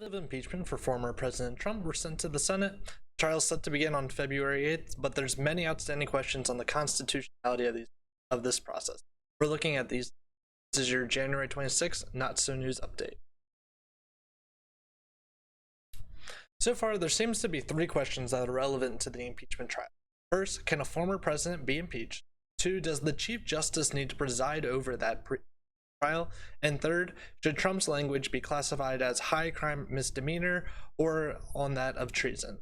Of impeachment for former President Trump were sent to the Senate. The trial is set to begin on February 8th, but there's many outstanding questions on the constitutionality of this process. We're looking at these. This is your January 26th Not So News update. So far, there seems to be three questions that are relevant to the impeachment trial. First, can a former president be impeached? Two, does the Chief Justice need to preside over that trial? And third, should Trump's language be classified as high crime misdemeanor or on that of treason?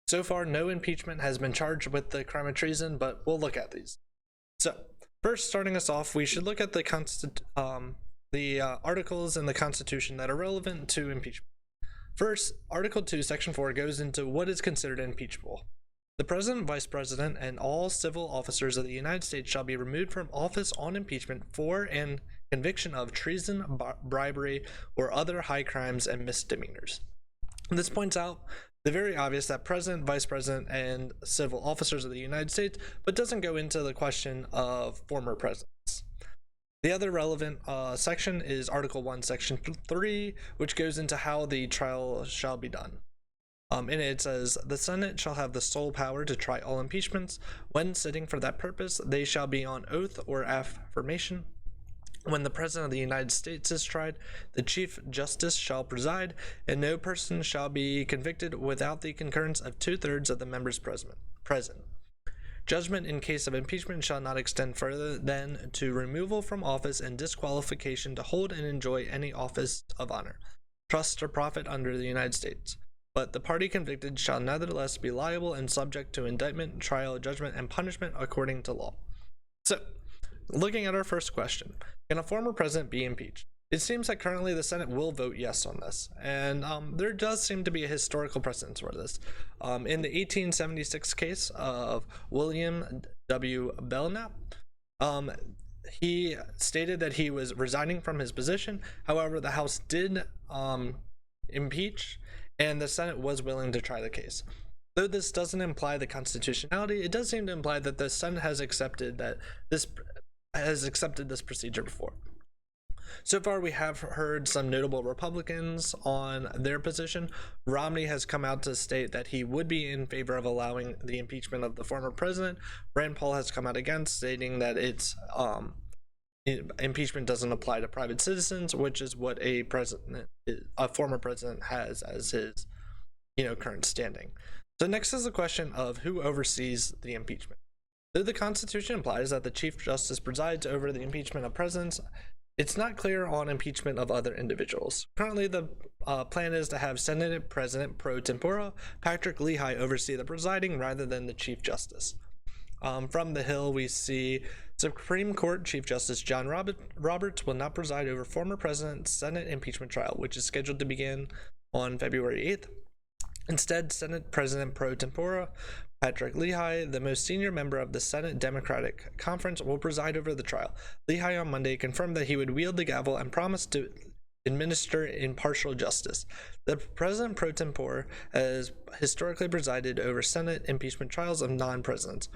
So far, no impeachment has been charged with the crime of treason, but we'll look at these. So, first, starting us off, we should look at the articles in the Constitution that are relevant to impeachment. First, Article 2, Section 4 goes into what is considered impeachable. The President, Vice President, and all civil officers of the United States shall be removed from office on impeachment for and conviction of treason, bribery, or other high crimes and misdemeanors. This points out the very obvious that President, Vice President, and civil officers of the United States, but doesn't go into the question of former presidents. The other relevant section is Article 1, Section 3, which goes into how the trial shall be done. In it says, the Senate shall have the sole power to try all impeachments. When sitting for that purpose, they shall be on oath or affirmation. When the President of the United States is tried, the Chief Justice shall preside, and no person shall be convicted without the concurrence of 2/3 of the members present. Judgment in case of impeachment shall not extend further than to removal from office and disqualification to hold and enjoy any office of honor, trust, or profit under the United States. But the party convicted shall nevertheless be liable and subject to indictment, trial, judgment, and punishment according to law. So, looking at our first question, can a former president be impeached? It seems that currently the Senate will vote yes on this, and there does seem to be a historical precedence for this. In the 1876 case of William W Belknap, he stated that he was resigning from his position. However, the House did impeach, and the Senate was willing to try the case. Though this doesn't imply the constitutionality, it does seem to imply that the Senate has accepted this procedure before. So far, we have heard some notable Republicans on their position. Romney has come out to state that he would be in favor of allowing the impeachment of the former president. Rand Paul has come out again, stating that impeachment doesn't apply to private citizens, which is what a former president has as his, current standing. So next is the question of who oversees the impeachment. Though the Constitution implies that the Chief Justice presides over the impeachment of presidents, it's not clear on impeachment of other individuals. Currently, the plan is to have Senate President pro tempore Patrick Leahy oversee the presiding rather than the Chief Justice. From the Hill, we see Supreme Court Chief Justice John Roberts will not preside over former president's Senate impeachment trial, which is scheduled to begin on February 8th. Instead, Senate President pro tempore Patrick Leahy, the most senior member of the Senate Democratic Conference, will preside over the trial. Leahy on Monday confirmed that he would wield the gavel and promised to administer impartial justice. The President pro tempore has historically presided over Senate impeachment trials of non-presidents.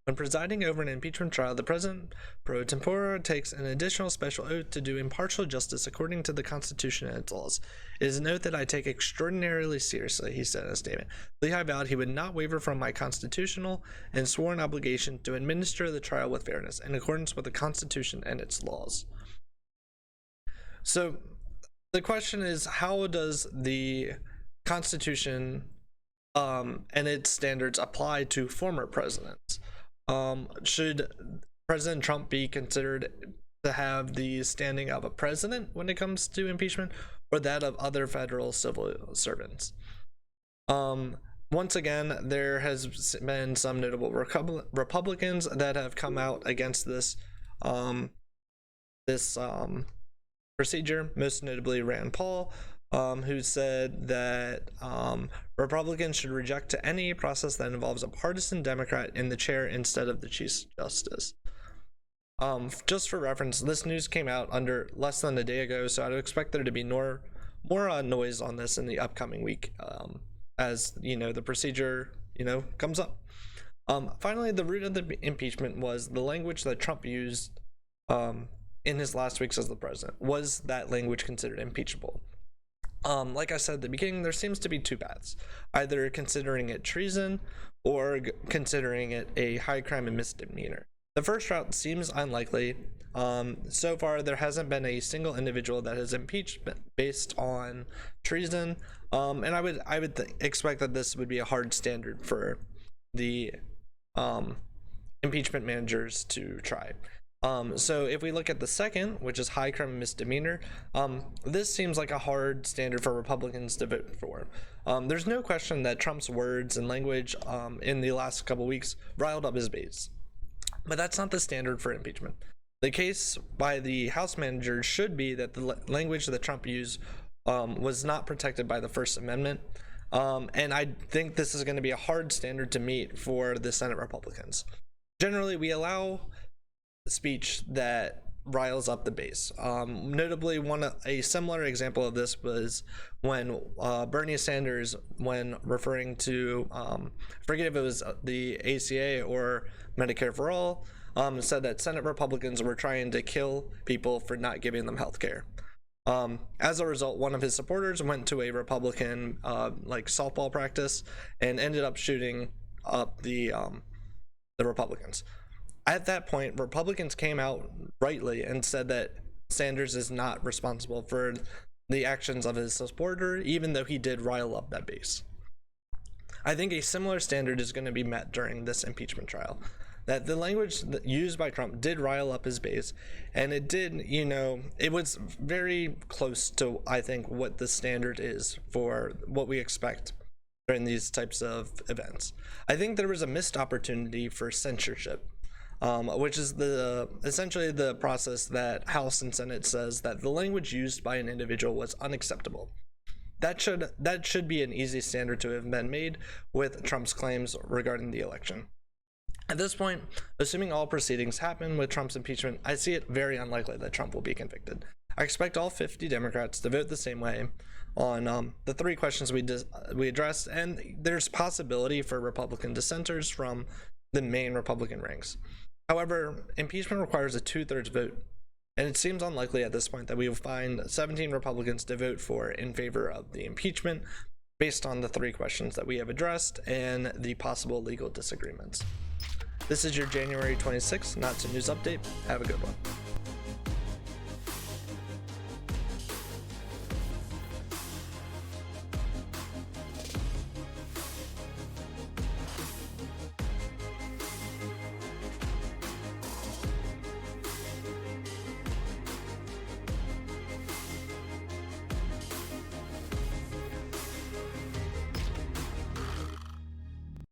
When presiding over an impeachment trial, the President pro tempore takes an additional special oath to do impartial justice according to the Constitution and its laws. It is an oath that I take extraordinarily seriously, he said in a statement. Leahy vowed he would not waver from my constitutional and sworn obligation to administer the trial with fairness in accordance with the Constitution and its laws. So the question is, how does the Constitution and its standards apply to former presidents? Should President Trump be considered to have the standing of a president when it comes to impeachment, or that of other federal civil servants? Once again, there has been some notable Republicans that have come out against this procedure, most notably Rand Paul, who said that Republicans should reject any process that involves a partisan Democrat in the chair instead of the Chief Justice. Just for reference, this news came out under less than a day ago, so I'd expect there to be more noise on this in the upcoming week, as the procedure comes up. Finally, the root of the impeachment was the language that Trump used in his last weeks as the president. Was that language considered impeachable? Like I said at the beginning, there seems to be two paths, either considering it treason or considering it a high crime and misdemeanor. The first route seems unlikely. So far, there hasn't been a single individual that has impeached based on treason, and I would expect that this would be a hard standard for the impeachment managers to try. So if we look at the second, which is high crime and misdemeanor, this seems like a hard standard for Republicans to vote for. There's no question that Trump's words and language in the last couple weeks riled up his base, but that's not the standard for impeachment. The case by the House managers should be that the language that Trump used was not protected by the First Amendment, and I think this is going to be a hard standard to meet for the Senate Republicans. Generally, we allow speech that riles up the base. Notably, a similar example of this was when Bernie Sanders, when referring to, I forget if it was the ACA or Medicare for All, said that Senate Republicans were trying to kill people for not giving them health care. As a result, one of his supporters went to a Republican like softball practice and ended up shooting up the Republicans. At that point, Republicans came out rightly and said that Sanders is not responsible for the actions of his supporter, even though he did rile up that base. I think a similar standard is going to be met during this impeachment trial. That the language used by Trump did rile up his base, and it did, it was very close to, I think, what the standard is for what we expect during these types of events. I think there was a missed opportunity for censorship, which is essentially the process that House and Senate says that the language used by an individual was unacceptable. That should be an easy standard to have been made with Trump's claims regarding the election. At this point, assuming all proceedings happen with Trump's impeachment, I see it very unlikely that Trump will be convicted. I expect all 50 Democrats to vote the same way on the three questions we addressed, and there's possibility for Republican dissenters from the main Republican ranks. However, impeachment requires a 2/3 vote, and it seems unlikely at this point that we will find 17 Republicans to vote in favor of the impeachment based on the three questions that we have addressed and the possible legal disagreements. This is your January 26th Not So News update. Have a good one.